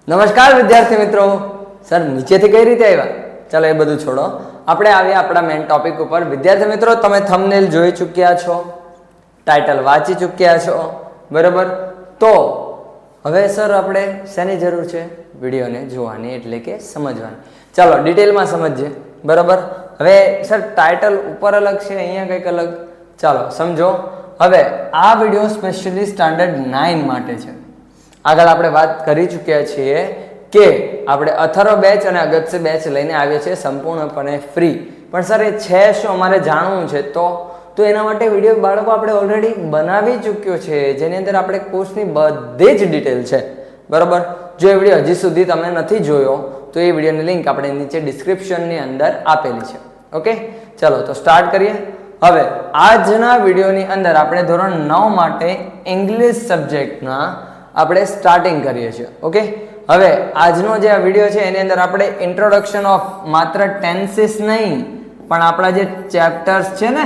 નમસ્કાર વિદ્યાર્થી મિત્રો. સર નીચેથી કઈ રીતે આવ્યા? ચાલો એ બધું છોડો, આપણે આવ્યા આપણા મેઇન ટોપિક ઉપર. વિદ્યાર્થી મિત્રો, તમે થંબનેલ જોઈ ચૂક્યા છો, ટાઇટલ વાંચી ચૂક્યા છો, બરાબર? તો હવે સર આપણે શેની જરૂર છે? વિડીયોને જોવાની, એટલે કે સમજવાની. ચાલો ડિટેલમાં સમજીએ, બરાબર? હવે સર ટાઇટલ ઉપર અલગ છે, અહીંયા કંઈક અલગ. ચાલો સમજો. હવે આ વિડીયો સ્પેશિયલી સ્ટાન્ડર્ડ 9 માટે છે. આગળ આપણે વાત કરી ચૂક્યા છીએ કે આપણે અથર્વ બેચ અને અગત્ય બેચ લઈને આવીએ છીએ સંપૂર્ણપણે ફ્રી. પણ સર એ છે શું, અમારે જાણવું છે. તો એના માટે વિડીયો બાળકો આપણે ઓલરેડી બનાવી ચૂક્યો છે, જેની અંદર આપણે કોર્સની બધી જ ડિટેલ છે, બરાબર? જો એ વિડીયો હજી સુધી તમે નથી જોયો તો એ વિડીયોની લિંક આપણે નીચે ડિસ્ક્રિપ્શનની અંદર આપેલી છે. ઓકે, ચલો તો સ્ટાર્ટ કરીએ. હવે આજના વિડીયોની અંદર આપણે ધોરણ 9 માટે ઇંગ્લિશ સબ્જેક્ટના આપણે સ્ટાર્ટિંગ કરીએ છીએ. ઓકે, હવે આજનો જે આ વિડીયો છે એની અંદર આપણે ઇન્ટ્રોડક્શન ઓફ માત્ર ટેન્સીસ નહીં, પણ આપણા જે ચેપ્ટર્સ છે ને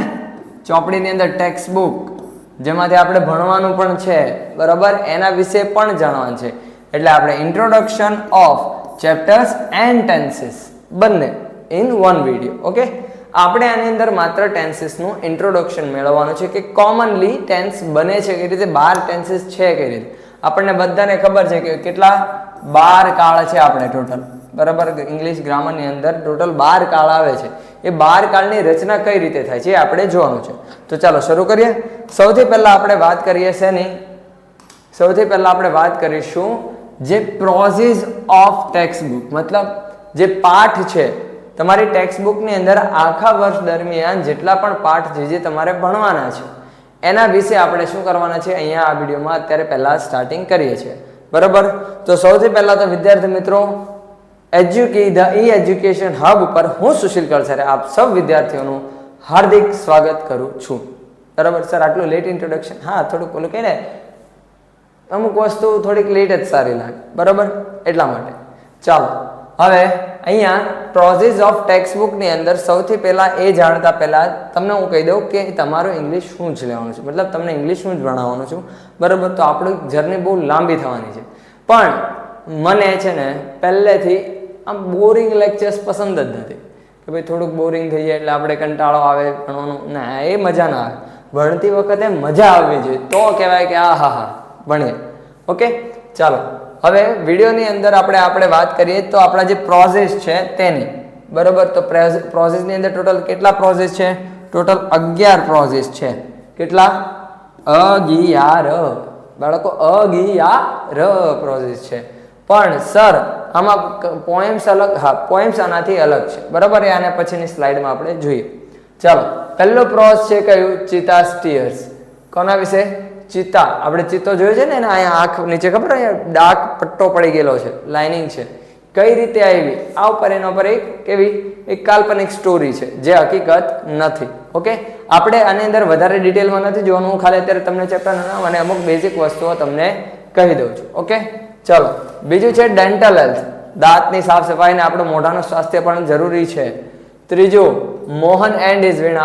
ચોપડીની અંદર ટેક્સ્ટ બુક જેમાંથી આપણે ભણવાનું પણ છે, બરાબર, એના વિશે પણ જાણવાનું છે. એટલે આપણે introduction of chapters and tenses બંને ઇન વન વિડીયો. ઓકે, આપણે આની અંદર માત્ર ટેન્સીસનું ઇન્ટ્રોડક્શન મેળવવાનું છે કે કોમનલી ટેન્સ બને છે કઈ રીતે, 12 ટેન્સીસ છે કઈ રીતે. આપણને બધાને ખબર છે કે કેટલા 12 કાળ છે આપણે ટોટલ, બરાબર? ઇંગ્લિશ ગ્રામરની અંદર ટોટલ 12 કાળ આવે છે. એ 12 કાળની રચના કઈ રીતે થાય છે એ આપણે જોવાનું છે. તો ચાલો શરૂ કરીએ. સૌથી પહેલા આપણે વાત કરીએ શેની? સૌથી પહેલા આપણે વાત કરીશું જે પ્રોઝીસ ઓફ ટેક્સ્ટ બુક, મતલબ જે પાઠ છે તમારી ટેક્સ્ટ બુકની અંદર આખા વર્ષ દરમિયાન જેટલા પણ પાઠ છે જે તમારે ભણવાના છે એના વિશે આપણે શું કરવાના છે અહીંયા આ વિડીયોમાં અત્યારે પહેલા સ્ટાર્ટિંગ કરીએ છીએ, બરાબર? તો સૌથી પહેલા તો વિદ્યાર્થી મિત્રો, એજ્યુકેશન હબ ઉપર હું સુશીલ કલસરે આપ સૌ વિદ્યાર્થીઓનું હાર્દિક સ્વાગત કરું છું, બરાબર? સર આટલું લેટ ઇન્ટ્રોડક્શન? હા, થોડુંક ઓલું કહે ને, અમુક વસ્તુ થોડીક લેટ જ સારી લાગે, બરાબર? એટલા માટે. ચાલો હવે અહીંયા પ્રોઝીસ ઓફ ટેક્સ્ટ બુકની અંદર સૌથી પહેલા એ જાણતા પહેલા તમને હું કહી દઉં કે તમારું ઇંગ્લિશ શું જ લેવાનું છે, મતલબ તમને ઇંગ્લિશ શું જ ભણાવવાનું છું, બરાબર? તો આપણી જર્ની બહુ લાંબી થવાની છે. પણ મને છે ને પહેલેથી આમ બોરિંગ લેક્ચર્સ પસંદ જ નથી કે ભાઈ થોડુંક બોરિંગ થઈ જાય એટલે આપણે કંટાળો આવે ભણવાનું. ના, એ મજા ના આવે. ભણતી વખતે મજા આવવી જોઈએ તો કહેવાય કે આ હા ભણીએ. ઓકે, ચાલો હવે વિડીયોની અંદર આપણે વાત કરીએ તો આપણા જે પ્રોઝેસ છે તેની, બરાબર? તો પ્રોઝેસની અંદર ટોટલ કેટલા પ્રોઝેસ છે? ટોટલ 11 પ્રોઝેસ છે. કેટલા? 11 બાળકો, 11 પ્રોઝેસ છે. પણ સર આમાં પોએમ્સ અલગ, હા પોએમ્સ આનાથી અલગ છે, બરાબર? એ આને પછીની સ્લાઇડમાં આપણે જોઈએ. ચાલો, પહેલો પ્રોઝ છે કયું? ચિતા સ્ટીયર્સ. કોના વિશે? ચિત્તા. આપણે ચિત્તો જોયો છે ને, એના અહીંયા આંખ નીચે ખબર અહીંયા ડાર્ક પટ્ટો પડી ગયેલો છે, લાઇનિંગ છે. કઈ રીતે આવી? આ ઉપર એના પર એક કાલ્પનિક સ્ટોરી છે જે હકીકત નથી. ઓકે, આપણે આની અંદર વધારે ડિટેલમાં નથી જોવાનું. હું ખાલી અત્યારે તમને ચેપ્ટરનું નામ અને અમુક બેઝિક વસ્તુઓ તમને કહી દઉં છું. ઓકે, ચલો બીજું છે ડેન્ટલ હેલ્થ, દાંતની સાફ સફાઈ ને આપણું મોઢાનું સ્વાસ્થ્ય પણ જરૂરી છે. ત્રીજું મોહન એન્ડ ઇઝ વીણ.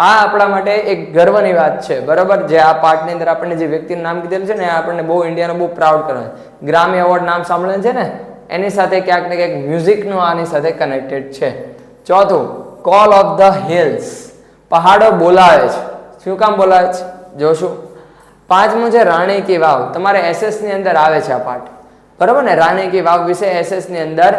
આ આપણા માટે એક ગર્વની વાત છે, બરાબર? જે આ પાર્ટની અંદર આપણને જે વ્યક્તિનું નામ કીધેલું છે ને, આપણને બહુ ઇન્ડિયાનો બહુ પ્રાઉડ કરે. ગ્રામી એવોર્ડ નામ સાંભળેલું છે ને, એની સાથે ક્યાંક ને ક્યાંક મ્યુઝિકનું આની સાથે કનેક્ટેડ છે. ચોથું કોલ ઓફ ધ હિલ્સ, પહાડો બોલાવે છે. શું કામ બોલાવે છે જોશું. પાંચમું છે રાણી કી વાવ. તમારે એસએસ ની અંદર આવે છે આ પાઠ, બરાબર ને? રાણી કી વાવ વિશે એસએસ ની અંદર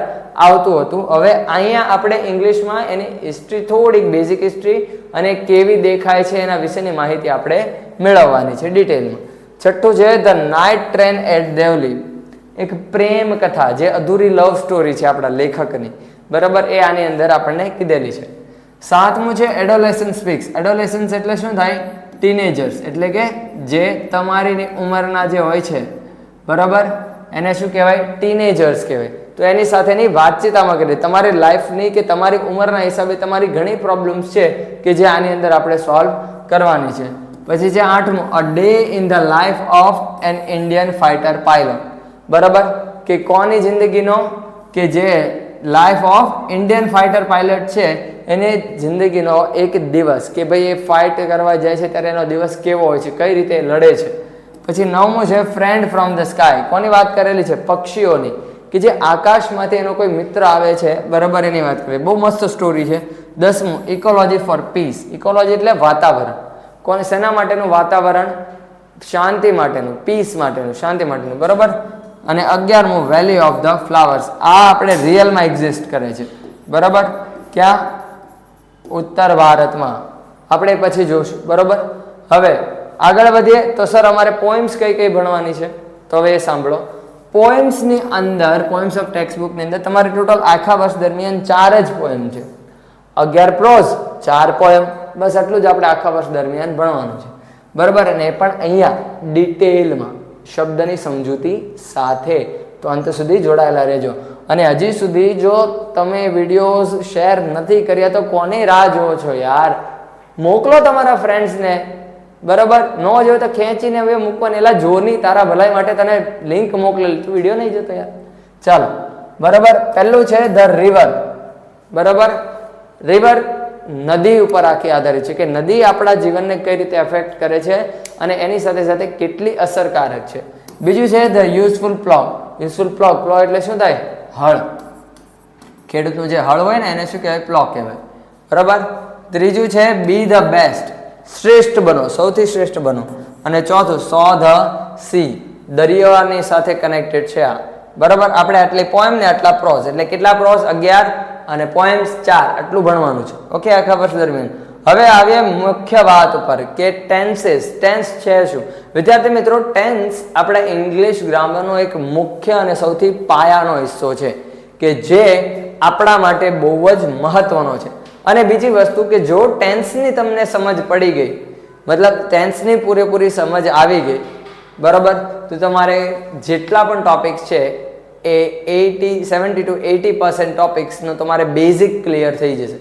આવતું હતું. હવે અહીંયા આપણે ઇંગ્લિશમાં એની હિસ્ટ્રી, થોડીક બેઝિક હિસ્ટ્રી અને કેવી દેખાય છે એના વિશેની માહિતી આપણે મેળવવાની છે ડિટેલમાં. છઠ્ઠું છે the night train at Deoli, એક પ્રેમ કથા, જે અધૂરી લવ સ્ટોરી છે આપણા લેખકની, બરાબર? એ આની અંદર આપણને કીધેલી છે. સાતમું છે એડોલેસન્ટ સ્પીક્સ. એડોલેસન્સ એટલે શું થાય? ટીનેજર્સ, એટલે કે જે તમારી ઉંમરના જે હોય છે, બરાબર, એને શું કહેવાય? ટીનેજર્સ કહેવાય. તો એની સાથેની વાતચીત આમાં કરી. તમારી લાઈફની કે તમારી ઉંમરના હિસાબે તમારી ઘણી પ્રોબ્લેમ્સ છે કે જે આની અંદર આપણે સોલ્વ કરવાની છે. પછી છે આઠમું a day in the life of N Indian fighter pilot, બરાબર? કે કોની જિંદગીનો? કે જે life of Indian fighter pilot છે એની જિંદગીનો એક દિવસ, કે ભાઈ એ ફાઇટ કરવા જાય છે ત્યારે એનો દિવસ કેવો હોય છે, કઈ રીતે લડે છે. પછી 9મું છે ફ્રેન્ડ ફ્રોમ ધ સ્કાય. કોની વાત કરેલી છે? પક્ષીઓની, કે જે આકાશમાંથી એનો કોઈ મિત્ર આવે છે, બરાબર, એની વાત કરીએ. બહુ મસ્ત સ્ટોરી છે. 10મું ઇકોલોજી ફોર પીસ. ઇકોલોજી એટલે વાતાવરણ. કોને, શેના માટેનું વાતાવરણ? શાંતિ માટેનું, પીસ માટેનું, શાંતિ માટેનું, બરાબર. અને 11મું વેલી ઓફ ધ ફ્લાવર્સ. આ આપણે રિયલમાં એક્ઝિસ્ટ કરે છે, બરાબર. ક્યાં? ઉત્તર ભારતમાં. આપણે પછી જોશું, બરાબર. હવે આગળ વધીએ તો સર અમારે પોઈમ્સ કઈ કઈ ભણવાની છે, તો હવે એ સાંભળો. પોએમ્સની અંદર, પોએમ્સ ઓફ ટેક્સ્ટ બુકની અંદર તમારે ટોટલ આખા વર્ષ દરમિયાન 4 જ પોએમ છે. 11 પ્રોઝ, 4 પોએમ, બસ આટલું જ આપણે આખા વર્ષ દરમિયાન ભણવાનું છે, બરાબર. અને એ પણ અહીંયા ડિટેલમાં, શબ્દની સમજૂતી સાથે. તો અંત સુધી જોડાયેલા રહેજો. અને હજી સુધી જો તમે વિડીયોઝ શેર નથી કર્યા તો કોની રાહ જોવો છો યાર? મોકલો તમારા ફ્રેન્ડ્સને, બરાબર. ન જોયો તો ખેંચીને હવે મૂકવાની. એલા જોની, તારા ભલાઈ માટે તને લિંક મોકલેલી, તું વિડીયો નહીં જોતો યાર. ચાલો, બરાબર. પહેલું છે ધ રિવર, બરાબર. રિવર નદી ઉપર આખી આધારિત છે, કે નદી આપણા જીવનને કઈ રીતે એફેક્ટ કરે છે અને એની સાથે સાથે કેટલી અસરકારક છે. બીજું છે the useful plog. Useful plog, plog એટલે શું થાય? હળ. ખેડૂતનું જે હળ હોય ને એને શું કહેવાય? પ્લોગ કહેવાય, બરાબર. ત્રીજું છે બી ધ બેસ્ટ. શ્રેષ્ઠ બનો, સૌથી શ્રેષ્ઠ બનો. અને ચોથું સો ધ સી. દરિયાની સાથે કનેક્ટેડ છે આ, બરાબર. આપણે આટલી પોએમ ને આટલા પ્રોઝ, એટલે કેટલા પ્રોઝ? 11 અને પોએમ્સ 4. આટલું ભણવાનું છે, ઓકે, આખા વર્ષ દરમિયાન. હવે આવીએ મુખ્ય વાત ઉપર, કે ટેન્સીસ. ટેન્સ છે શું? વિદ્યાર્થી મિત્રો, ટેન્સ આપણા ઇંગ્લિશ ગ્રામરનો એક મુખ્ય અને સૌથી પાયાનો હિસ્સો છે, કે જે આપણા માટે બહુ જ મહત્વનો છે. અને બીજી વસ્તુ કે જો ટેન્સની તમને સમજ પડી ગઈ, મતલબ ટેન્સની પૂરેપૂરી સમજ આવી ગઈ, બરાબર, તો તમારે જેટલા પણ ટોપિક્સ છે એ 70 to 80% ટોપિક્સનો તમારે બેઝિક ક્લિયર થઈ જશે.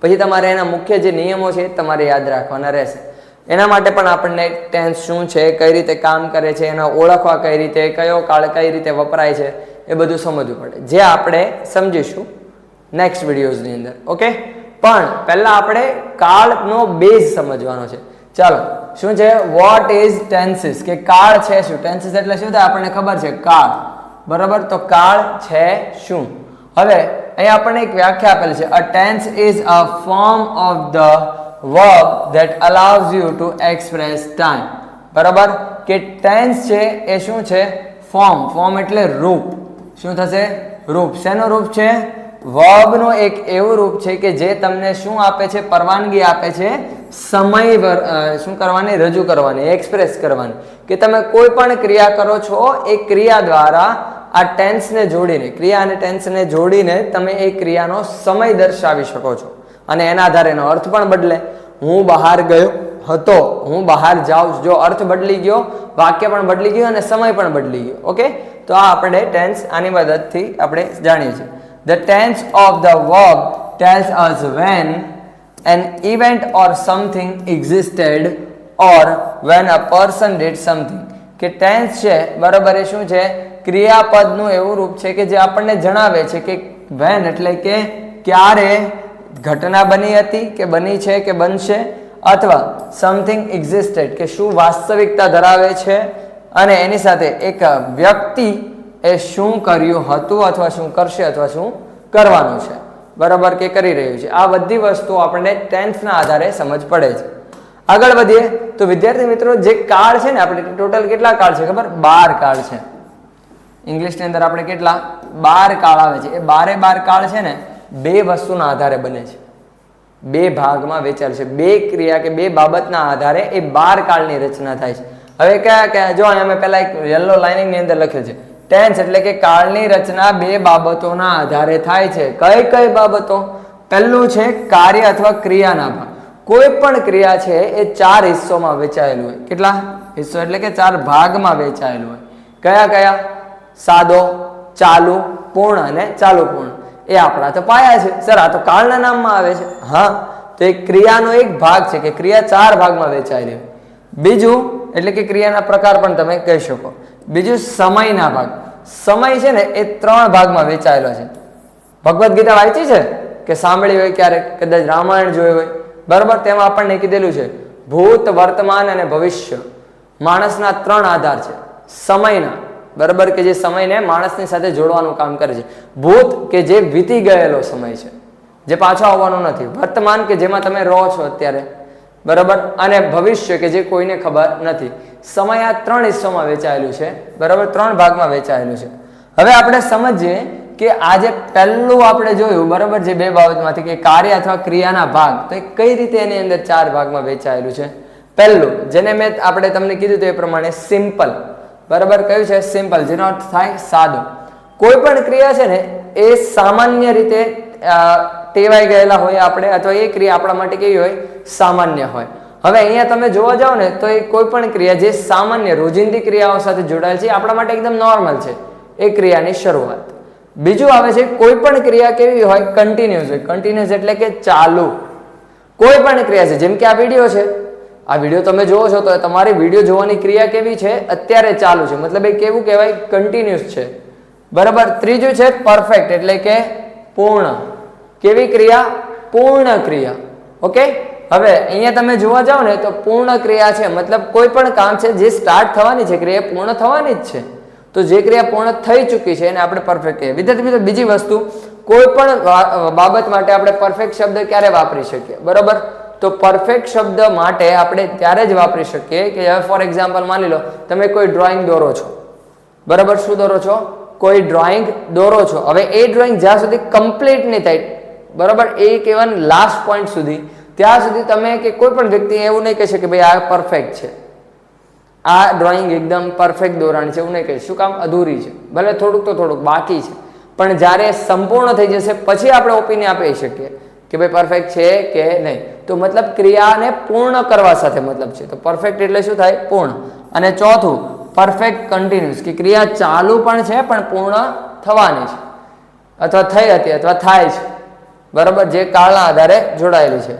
પછી તમારે એના મુખ્ય જે નિયમો છે એ તમારે યાદ રાખવાના રહેશે. એના માટે પણ આપણને ટેન્સ શું છે, કઈ રીતે કામ કરે છે, એના ઓળખવા કઈ રીતે, કયો કાળ કઈ રીતે વપરાય છે, એ બધું સમજવું પડે, જે આપણે સમજીશું નેક્સ્ટ વિડીયોઝની અંદર, ઓકે. પણ પહેલા આપણે કાળનો બેઝ સમજવાનો છે. ચાલો, શું છે? વોટ ઇઝ ટેન્સીસ, કે કાળ છે શું? ટેન્સીસ એટલે શું થાય? આપણને ખબર છે, કાળ, બરાબર. તો કાળ છે શું? હવે અહીં આપણને એક વ્યાખ્યા આપેલી છે. A tense is a form of the verb that allows you to express time, બરાબર. કે ટેન્સ છે એ શું છે? ફોર્મ. ફોર્મ એટલે રૂપ. શું થશે? રૂપ. શેનું રૂપ છે? વર્બનો એક એવું રૂપ છે કે જે તમને શું આપે છે? પરવાનગી આપે છે સમય શું કરવાની? રજૂ કરવાની, એક્સપ્રેસ કરવાની. કે તમે કોઈ પણ ક્રિયા કરો છો, એ ક્રિયા દ્વારા આ ટેન્સને જોડીને, ક્રિયા અને ટેન્સને જોડીને તમે એ ક્રિયાનો સમય દર્શાવી શકો છો. અને એના આધારે એનો અર્થ પણ બદલે. હું બહાર ગયો હતો, હું બહાર જાઉં છું. જો અર્થ બદલી ગયો, વાક્ય પણ બદલી ગયું અને સમય પણ બદલી ગયો, ઓકે. તો આ આપણે ટેન્સ આની મદદથી આપણે જાણીએ છીએ. The tense of the verb tells us when an event or something existed or when a person did something. કે tense છે, બરાબર, એ શું છે? ક્રિયાપદનું એવું રૂપ છે કે જે આપણને જણાવે છે કે when એટલે કે ક્યારે ઘટના બની હતી, કે બની છે, કે બનશે, અથવા something existed કે શું વાસ્તવિકતા ધરાવે છે, અને એની સાથે એક વ્યક્તિ એ શું કર્યું હતું અથવા શું કરશે અથવા શું કરવાનું છે, બરાબર, કે કરી રહ્યું છે. આ બધી વસ્તુઓ આપણને ટેન્સના આધારે સમજ પડે છે. આગળ વધીએ તો વિદ્યાર્થી મિત્રો, જે કાળ છે ને, આપણે ટોટલ કેટલા કાળ છે ખબર? 12 કાળ છે. ઇંગ્લિશની અંદર આપણે કેટલા? 12 કાળ આવે છે. એ 12 કાળ છે ને, 2 વસ્તુના આધારે બને છે, 2 ભાગમાં વેચાયેલ છે. 2 ક્રિયા કે 2 બાબતના આધારે એ 12 કાળની રચના થાય છે. હવે કયા કયા? જો અહીંયા મેં પહેલા એક યલો લાઇનિંગની અંદર લખેલ છે. ટેન્સ એટલે કે કાળની રચના 2 બાબતોના આધારે થાય છે. કઈ કઈ બાબતો? પહેલું છે કાર્ય અથવા ક્રિયાના ભાગ. કોઈ પણ ક્રિયા છે એ 4 હિસ્સોમાં વહેંચાયેલું હોય. કેટલા હિસ્સો? એટલે કે 4 ભાગમાં વહેંચાયેલું હોય. કયા કયા? સાદો, ચાલુ, પૂર્ણ અને ચાલુ પૂર્ણ. એ આપણા તો પાયા છે. સર આ તો કાળના નામમાં આવે છે. હા, તો એ ક્રિયાનો એક ભાગ છે કે ક્રિયા 4 ભાગમાં વહેંચાયેલી હોય. બીજું એટલે કે ક્રિયાના પ્રકાર પણ તમે કહી શકો. બીજું સમયના ભાગ. સમય છે ને એ 3 ભાગમાં વહેંચાયેલો છે. ભગવદ્ ગીતા વાંચી છે કે સાંભળી હોય ક્યારેક, કદાચ રામાયણ જોઈ હોય, બરાબર. તેમાં આપણને કીધેલું છે ભૂત, વર્તમાન અને ભવિષ્ય. માણસના 3 આધાર છે. સમયના, બરાબર, કે જે સમયને માણસની સાથે જોડવાનું કામ કરે છે. ભૂત કે જે વીતી ગયેલો સમય છે, જે પાછો આવવાનો નથી. વર્તમાન કે જેમાં તમે રહો છો અત્યારે, બરાબર, અને ભવિષ્ય કે જે કોઈને ખબર નથી. સમય આ 3 હિસ્સોમાં વહેંચાયેલું છે, બરાબર, 3 ભાગમાં વહેંચાયેલું છે. હવે આપણે સમજીએ કે આજે પહેલું આપણે જોયું, બરાબર, જે 2 બાબતમાંથી કે કાર્ય અથવા ક્રિયાના ભાગ, તો એ કઈ રીતે એની અંદર 4 ભાગમાં વહેંચાયેલું છે. પહેલું, જેને મેં આપણે તમને કીધું તો એ પ્રમાણે સિમ્પલ, બરાબર, કયું છે? સિમ્પલ, જેનો અર્થ થાય સાદું. કોઈ પણ ક્રિયા છે ને એ સામાન્ય રીતે ટેવાઈ ગયેલા હોય આપણે, અથવા એ ક્રિયા આપણા માટે કેવી હોય? સામાન્ય હોય. હવે અહીંયા તમે જોવા જાઓ ને તો એ કોઈ પણ ક્રિયા જે સામાન્ય રોજિંદી ક્રિયાઓ સાથે જોડાયેલ છે આપણા માટે એકદમ નોર્મલ છે, એ ક્રિયાની શરૂઆત. બીજું આવે છે કોઈ પણ ક્રિયા કેવી હોય? કન્ટિન્યુઅસ હોય. કન્ટિન્યુઅસ એટલે કે ચાલુ. કોઈ પણ ક્રિયા છે, જેમ કે આ વિડીયો છે, આ વિડીયો તમે જોવો છો તો તમારી વિડીયો જોવાની ક્રિયા કેવી છે? અત્યારે ચાલુ છે, મતલબ એ કેવું કહેવાય? કન્ટિન્યુઅસ છે, બરાબર. ત્રીજું છે પરફેક્ટ, એટલે કે પૂર્ણ. કેવી ક્રિયા? પૂર્ણ ક્રિયા. ઓકે. હવે અહીંયા તમે જોવા જાઓ ને તો પૂર્ણ ક્રિયા છે, મતલબ કોઈ પણ કામ છે જે સ્ટાર્ટ થવાની છે, ક્રિયા પૂર્ણ થવાની જ છે. તો જે ક્રિયા પૂર્ણ થઈ ચૂકી છે એને આપણે પરફેક્ટ કહીએ. વિદ્યાર્થી મિત્રો, બીજી વસ્તુ, કોઈ પણ બાબત માટે આપણે પરફેક્ટ શબ્દ ક્યારે વાપરી શકીએ? બરાબર. તો પરફેક્ટ શબ્દ માટે આપણે ત્યારે જ વાપરી શકીએ કે હવે ફોર એક્ઝામ્પલ માની લો તમે કોઈ ડ્રોઈંગ દોરો છો, બરાબર. શું દોરો છો? કોઈ ડ્રોઈંગ દોરો છો. હવે એ ડ્રોઈંગ જ્યાં સુધી કમ્પ્લીટ નહીં થાય, બરાબર, એ કેવન લાસ્ટ પોઈન્ટ સુધી, ત્યાં સુધી તમે કે કોઈ પણ વ્યક્તિ એવું નહીં કહી શકે ભાઈ આ પરફેક્ટ છે, આ ડ્રોઈંગ એકદમ પરફેક્ટ દોરાણી છે, એવું નહીં કહે. શું કામ? અધૂરી છે. ભલે થોડુંક તો થોડુંક બાકી છે, પણ જ્યારે સંપૂર્ણ થઈ જશે પછી આપણે ઓપિનિયન આપી શકીએ કે ભાઈ પરફેક્ટ છે કે નહીં. તો મતલબ ક્રિયાને પૂર્ણ કરવા સાથે મતલબ છે. તો પરફેક્ટ એટલે શું થાય? પૂર્ણ. અને ચોથું, પરફેક્ટ કન્ટિન્યુઅસ, કે ક્રિયા ચાલુ પણ છે પણ પૂર્ણ થવાની છે, અથવા થઈ હતી અથવા થાય છે, બરાબર, જે કાળના આધારે જોડાયેલી છે.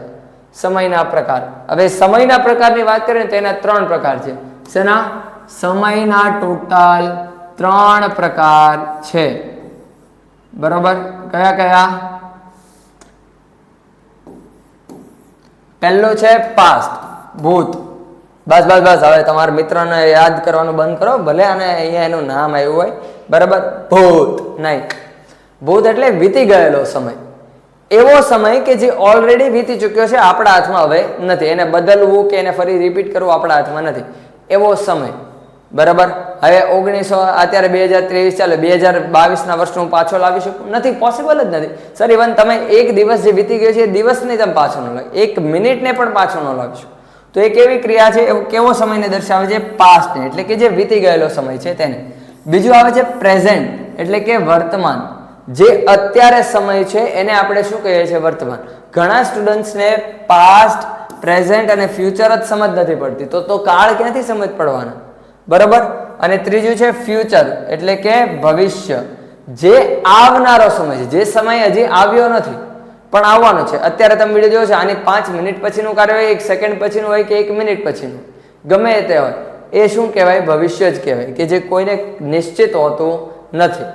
સમયના પ્રકાર. હવે સમયના પ્રકારની વાત કરીએ તો એના 3 પ્રકાર છે. શેના? સમયના ટોટલ 3 પ્રકાર છે, બરાબર. કયા કયા? પહેલું છે પાસ્ટ, ભૂત. બસ બસ બસ, હવે તમારા મિત્રને યાદ કરવાનું બંધ કરો, ભલે અને અહીંયા એનું નામ આવ્યું હોય, બરાબર. ભૂત નહીં. ભૂત એટલે વીતી ગયેલો સમય. એવો સમય કે જે ઓલરેડી વીતી ચૂક્યો છે, આપણા હાથમાં હવે નથી. એને બદલવું કે એને ફરી રિપીટ કરવું આપણા હાથમાં નથી. એવો સમય, બરાબર. હવે 1900 અત્યારે 2023 ચાલે, 2022ના વર્ષને હું પાછો લાવી શકું? નથી, પોસિબલ જ નથી. સર ઇવન તમે એક દિવસ જે વીતી ગયો છે એ દિવસને તમે પાછો ન લાવી, એક મિનિટને પણ પાછો ન લાવી શકો. તો એ કેવી ક્રિયા છે? એ કેવો સમયને દર્શાવે છે? પાસ્ટને, એટલે કે જે વીતી ગયેલો સમય છે તેને. બીજું આવે છે પ્રેઝન્ટ, એટલે કે વર્તમાન. જે અત્યારે સમય છે એને આપણે શું કહીએ છીએ? વર્તમાન. ઘણા સ્ટુડન્ટ્સને પાસ્ટ, પ્રેઝન્ટ અને ફ્યુચર જ સમજ નથી પડતી. તો કાળ ક્યાંથી સમજ પડવાના? બરાબર. અને ત્રીજું છે ફ્યુચર, એટલે કે ભવિષ્ય, જે આવનારો સમય છે, જે સમય હજી આવ્યો નથી પણ આવવાનો છે. અત્યારે તમે વિડીયો જોયો છે, આની 5 મિનિટ પછીનું કાર્ય હોય, 1 સેકન્ડ પછીનું હોય કે 1 મિનિટ પછીનું, ગમે તે હોય, એ શું કહેવાય? ભવિષ્ય જ કહેવાય, કે જે કોઈને નિશ્ચિત હોતું નથી.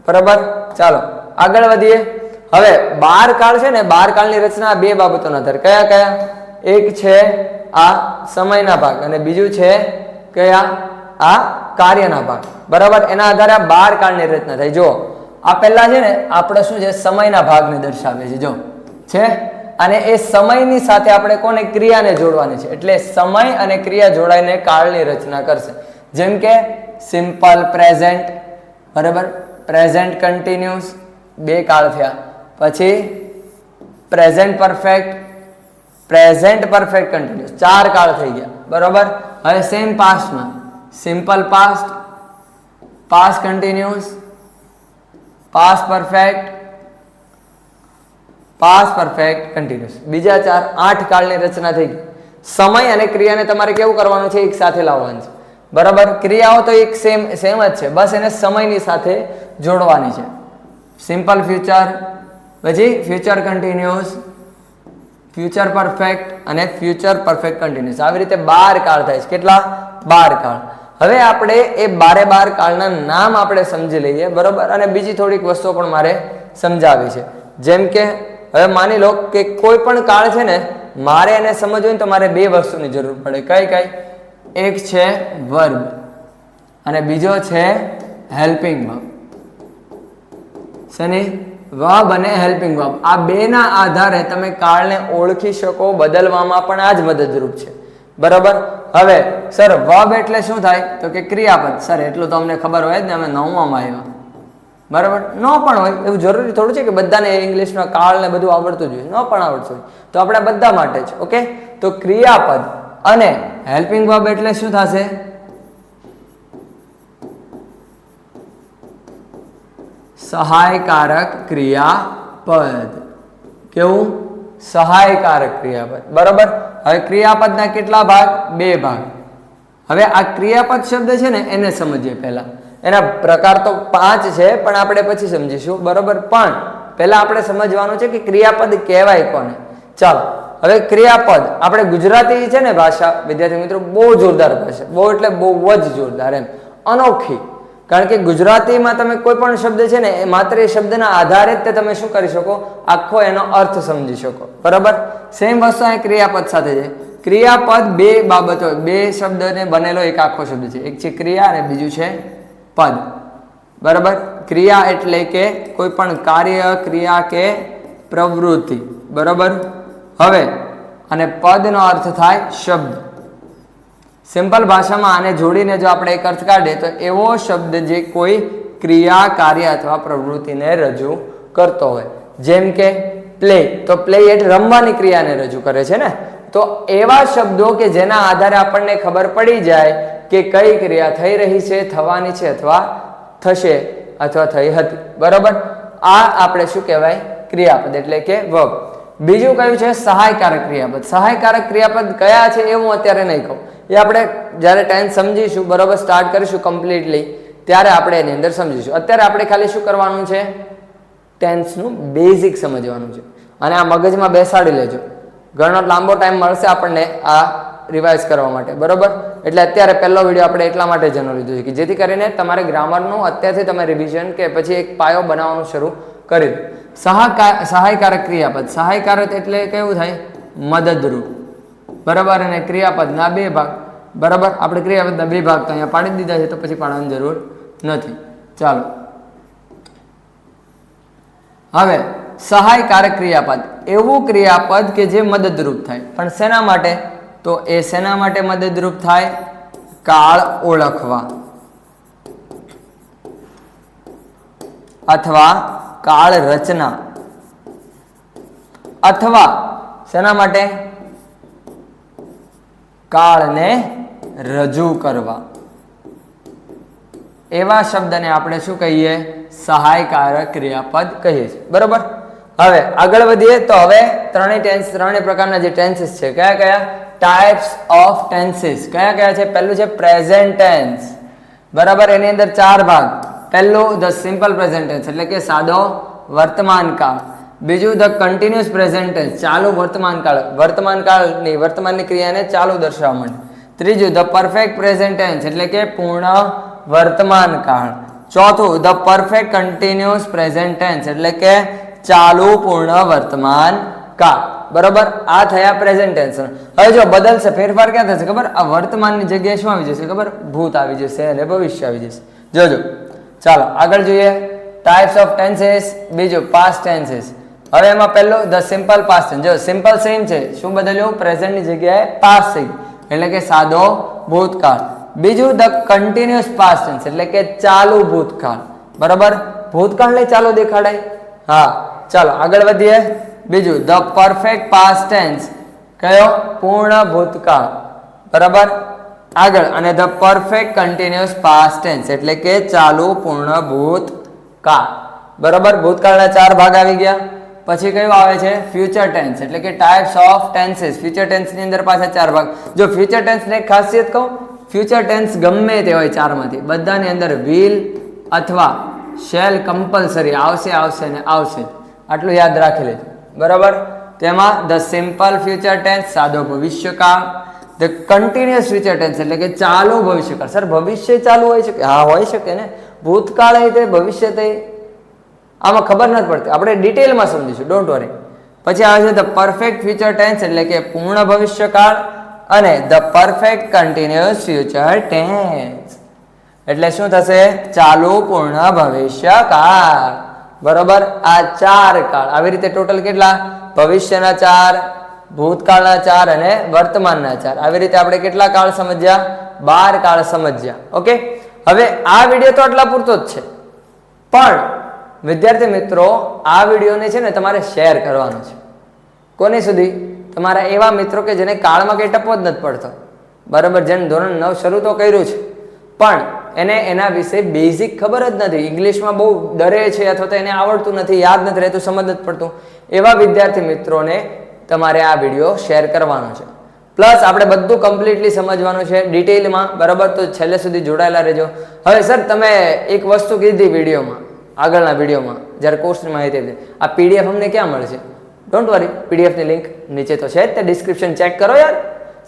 બરાબર. ચાલો આગળ વધીએ. હવે 12 કાળ છે ને, 12 કાળની રચના 2 બાબતોના આધારે. કયા કયા? એક છે આ સમયના ભાગ, અને બીજું છે કયા? આ કાર્યના ભાગ, બરાબર. એના આધારે આ 12 કાળની રચના થાય. જો આ પહેલા છે ને આપણે શું છે? સમયના ભાગને દર્શાવે છે, જો છે. અને એ સમયની સાથે આપણે કોને? ક્રિયાને જોડવાની છે. એટલે સમય અને ક્રિયા જોડાઈને કાળની રચના કરશે. જેમ કે સિમ્પલ પ્રેઝન્ટ, બરાબર, પ્રેઝન્ટ કન્ટિન્યુઅસ, 2 કાળ થયા. પછી present perfect, present perfect continuous, 4 કાળ થઈ ગયા, બરાબર. હવે સેમ પાસ્ટમાં simple past, past continuous, past perfect, past perfect continuous. બીજા 8 કાળની રચના થઈ ગઈ. સમય અને ક્રિયાને તમારે કેવું કરવાનું છે? એક સાથે લાવવાનું છે, બરાબર. ક્રિયાઓ તો એક સેમ જ છે, બસ એને સમયની સાથે જોડવાની છે. સિમ્પલ ફ્યુચર, પછી ફ્યુચર કન્ટિન્યુઅસ, ફ્યુચર પરફેક્ટ અને ફ્યુચર પરફેક્ટ કન્ટિન્યુઅસ. આવી રીતે 12 કાળ થાય છે. કેટલા? 12 કાળ. હવે આપણે એ 12 કાળના નામ આપણે સમજી લઈએ, બરાબર. અને બીજી થોડીક વસ્તુઓ પણ મારે સમજાવી છે. જેમ કે હવે માની લો કે કોઈ પણ કાળ છે ને, મારે એને સમજવું હોય તો મારે 2 વસ્તુની જરૂર પડે. કઈ કઈ? એક છે વર્બ અને બીજો છે હેલ્પિંગ વર્બ. શેની? વર્બ અને હેલ્પિંગ વર્બ. આ બેના આધારે તમે કાળને ઓળખી શકો, બદલવામાં પણ આ જ મદદરૂપ છે. બરાબર. હવે સર વર્બ એટલે શું થાય? તો કે ક્રિયાપદ. સર એટલું તો અમને ખબર હોય જ ને, અમે 9માં આવ્યા. બરાબર. ન પણ હોય એવું જરૂરી થોડું છે કે બધાને ઇંગ્લિશમાં કાળ ને બધું આવડતું જોઈએ. ન પણ આવડતું હોય તો આપણે બધા માટે જ. ઓકે. તો ક્રિયાપદ અને હેલ્પિંગ વર્બ એટલે શું થશે? સહાયકારક ક્રિયાપદ. કેવું? સહાયકારક ક્રિયાપદ. બરાબર. હવે ક્રિયાપદના કેટલા ભાગ? 2 ભાગ. હવે આ ક્રિયાપદ શબ્દ છે ને એને સમજીએ પહેલા. એના પ્રકાર તો 5 છે પણ આપણે પછી સમજીશું. બરાબર. પણ પહેલા આપણે સમજવાનું છે કે ક્રિયાપદ કહેવાય કોને. ચાલો હવે ક્રિયાપદ આપણે ગુજરાતી છે ને ભાષા વિદ્યાર્થી મિત્રો બહુ જોરદાર ભાષા. બહુ એટલે બહુ જ જોરદાર, એમ અનોખી. કારણ કે ગુજરાતીમાં તમે કોઈ પણ શબ્દ છે ને એ માત્ર એ શબ્દના આધારે જ તમે શું કરી શકો? આખો એનો અર્થ સમજી શકો. બરાબર. સેમ વસ્તુ અહીં ક્રિયાપદ સાથે છે. ક્રિયાપદ 2 બાબતો, 2 શબ્દને બનેલો એક આખો શબ્દ છે. એક છે ક્રિયા અને બીજું છે પદ. બરાબર. ક્રિયા એટલે કે કોઈ પણ કાર્ય, ક્રિયા કે પ્રવૃત્તિ. બરાબર. હવે અને પદનો અર્થ થાય શબ્દ. સિમ્પલ ભાષામાં આને જોડીને જો આપણે એક અર્થ કાઢીએ તો એવો શબ્દ જે કોઈ ક્રિયા, કાર્ય અથવા પ્રવૃત્તિને રજૂ કરતો હોય. જેમ કે પ્લે. તો પ્લે એટલે રમવાની ક્રિયાને રજૂ કરે છે ને. તો એવા શબ્દો કે જેના આધારે આપણને ખબર પડી જાય કે કઈ ક્રિયા થઈ રહી છે, થવાની છે અથવા થશે અથવા થઈ હતી. બરાબર. આ આપણે શું કહેવાય? ક્રિયાપદ એટલે કે વર્બ. બીજું કયું છે? સહાયકારક ક્રિયાપદ. સહાયકારક ક્રિયાપદ કયા છે એ હું અત્યારે નહીં કહું. એ આપણે જ્યારે ટેન્સ સમજીશું, બરાબર, સ્ટાર્ટ કરીશું કમ્પ્લીટલી, ત્યારે આપણે એની અંદર સમજીશું. અત્યારે આપણે ખાલી શું કરવાનું છે? ટેન્સનું બેઝિક સમજવાનું છે. અને આ મગજમાં બેસાડી લેજો. ઘણો લાંબો ટાઈમ મળશે આપણને આ રિવાઇઝ કરવા માટે. બરાબર. એટલે અત્યારે પહેલો વિડીયો આપણે એટલા માટે જનો લીધો છે કે જેથી કરીને તમારે ગ્રામરનું અત્યારથી તમે રિવિઝન કે પછી એક પાયો બનાવવાનું શરૂ કરી દો. સહાયકારક ક્રિયાપદ. સહાયકારક એટલે કેવું થાય? મદદરૂપ. બરાબર. અને ક્રિયાપદના 2 ભાગ. બરાબર. આપણે ક્રિયાપદના 2 ભાગ તો અહીંયા પાડી દીધા છે તો પછી પાડવાની જરૂર નથી. ચાલો હવે સહાયકારક ક્રિયાપદ એવું ક્રિયાપદ કે જે મદદરૂપ થાય. પણ શેના માટે? તો એ શેના માટે મદદરૂપ થાય? કાળ ઓળખવા અથવા કાળ રચના અથવા શેના માટે? કાળને રજૂ કરવા. એવા શબ્દને આપણે શું કહીએ? સહાયકારક ક્રિયાપદ કહીએ છીએ. બરાબર. હવે આગળ વધીએ તો હવે ત્રણેય પ્રકારના જે ટેન્સીસ છે, કયા કયા? Types of tenses. કયા કયા છે? પહેલું છે પ્રેઝન્ટ ટેન્સ. બરાબર. એની અંદર 4 ભાગ. પહેલું ધ સિમ્પલ પ્રેઝન્ટ ટેન્સ એટલે કે સાદો વર્તમાન કાળ. બીજું ધ કન્ટિન્યુઅસ પ્રેઝન્ટ ટેન્સ, ચાલુ વર્તમાન કાળ, વર્તમાનની ક્રિયાને ચાલુ દર્શાવવા માટે. ત્રીજું ધ પરફેક્ટ પ્રેઝન્ટ ટેન્સ એટલે કે પૂર્ણ વર્તમાન કાળ. ચોથું the perfect continuous present tense એટલે કે ચાલુ પૂર્ણ વર્તમાન કાળ. બરાબર. આ થયા પ્રેઝન્ટ ટેન્સ. હવે જો બદલશે, ફેરફાર ક્યાં થશે ખબર? આ વર્તમાનની જગ્યાએ શું આવી જશે ખબર? ભૂત આવી જશે અને ભવિષ્ય આવી જશે. જોજો. ચાલો આગળ જોઈએ. Types of tenses. બીજું પાસ્ટ ટેન્સીસ. હવે એમાં પહેલું ધ સિમ્પલ પાસ્ટ ટેન્સ. જો સિમ્પલ સેમ છે, શું બદલ્યું? પ્રેઝન્ટની જગ્યાએ પાસ્ટ થઈ એટલે કે સાદો ભૂતકાળ. બીજું ધ કન્ટિન્યુઅસ પાસ્ટ ટેન્સ એટલે કે ચાલુ ભૂતકાળ. બરાબર. ભૂતકાળને ચાલુ દેખાડાય. હા. ચાલો આગળ વધીએ. બીજું ધ પરફેક્ટ પાસ્ટ ટેન્સ. કયો? પૂર્ણ ભૂતકાળ. બરાબર. આગળ અને the perfect continuous past tense એટલે કે ચાલુ પૂર્ણ ભૂતકાળ. બરાબર. ભૂતકાળના 4 ભાગ આવી ગયા. પછી કયું આવે છે? ફ્યુચર ટેન્સ એટલે કે ટાઈપ્સ ઓફ ટેન્સીસ. ફ્યુચર ટેન્સની અંદર પાછા 4 ભાગ. જો ફ્યુચર ટેન્સની એક ખાસિયત કહું, ફ્યુચર ટેન્સ ગમે તે હોય 4માંથી, બધાની અંદર વિલ અથવા શેલ કમ્પલસરી આવશે ને આવશે. આટલું યાદ રાખી લેજો. બરાબર. તેમાં ધ સિમ્પલ ફ્યુચર ટેન્સ સાદો ભવિષ્યકાળ, ધ કન્ટિન્યુઅસ ફ્યુચર ટેન્સ એટલે કે ચાલુ ભવિષ્યકાળ. સર ભવિષ્ય ચાલુ હોય શકે? હા હોય શકે ને. ભૂતકાળ તે ભવિષ્ય તે આમાં ખબર નથી પડતી, આપણે ડિટેલમાં સમજીશું, ડોન્ટ વરી. પછી આવે છે ધ પરફેક્ટ ફ્યુચર ટેન્સ એટલે કે પૂર્ણ ભવિષ્યકાળ અને the perfect continuous future tense એટલે શું થશે? ચાલુ પૂર્ણ ભવિષ્યકાળ. બરોબર, આ 4 કાળ આવી રીતે ટોટલ કેટલા? ભવિષ્યના 4, ભૂતકાળના 4 અને વર્તમાનના 4. આવી રીતે આપણે કેટલા કાળ સમજ્યા? 12 કાળ સમજ્યા. ઓકે, હવે આ વિડીયો તો આટલા પૂરતો જ છે, પણ વિદ્યાર્થી મિત્રો આ વિડીયોને છે ને તમારે શેર કરવાનો છે. કોની સુધી? તમારા એવા મિત્રો કે જેને કાળમાં કંઈ ટપવો જ નથી પડતો. બરાબર, જેને ધોરણ 9 શરૂ તો કર્યું છે પણ એને એના વિશે બેઝિક ખબર જ નથી, ઇંગ્લિશમાં બહુ ડરે છે અથવા તો એને આવડતું નથી, યાદ નથી રહેતું, સમજ નથી પડતું, એવા વિદ્યાર્થી મિત્રોને તમારે આ વિડીયો શેર કરવાનો છે. પ્લસ આપણે બધું કમ્પ્લીટલી સમજવાનું છે ડિટેલમાં. બરાબર, તો છેલ્લે સુધી જોડાયેલા રહેજો. હવે સર તમે એક વસ્તુ કીધી વિડીયોમાં, આગળના વિડીયોમાં જ્યારે કોર્સની માહિતી આપી, આ પીડીએફ અમને ક્યાં મળશે? ડોન્ટ વરી, પીડીએફની લિંક નીચે તો છે જ, તે ડિસ્ક્રિપ્શન ચેક કરો યાર.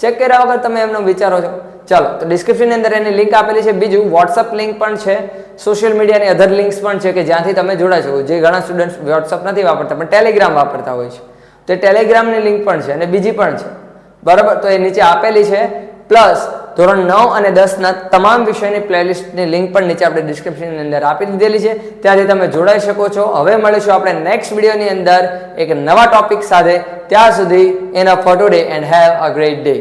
ચેક કર્યા વગર તમે એમનો વિચારો છો? ચાલો, તો ડિસ્ક્રિપ્શનની અંદર એની લિંક આપેલી છે. બીજું વોટ્સઅપ લિંક પણ છે, સોશિયલ મીડિયાની અધર લિંક્સ પણ છે કે જ્યાંથી તમે જોડાઈ શકો. જે ઘણા સ્ટુડન્ટ્સ વોટ્સઅપ નથી વાપરતા પણ ટેલિગ્રામ વાપરતા હોય છે, તો ટેલિગ્રામની લિંક પણ છે અને બીજી પણ છે. બરાબર, તો એ નીચે આપેલી છે. પ્લસ ધોરણ 9 અને 10ના તમામ વિષયની પ્લેલિસ્ટની લિંક પણ નીચે આપણે ડિસ્ક્રિપ્શનની અંદર આપી દીધેલી છે, ત્યાંથી તમે જોડાઈ શકો છો. હવે મળીશું આપણે નેક્સ્ટ વિડીયોની અંદર એક નવા ટોપિક સાથે. ત્યાં સુધી enough four today and have a great day.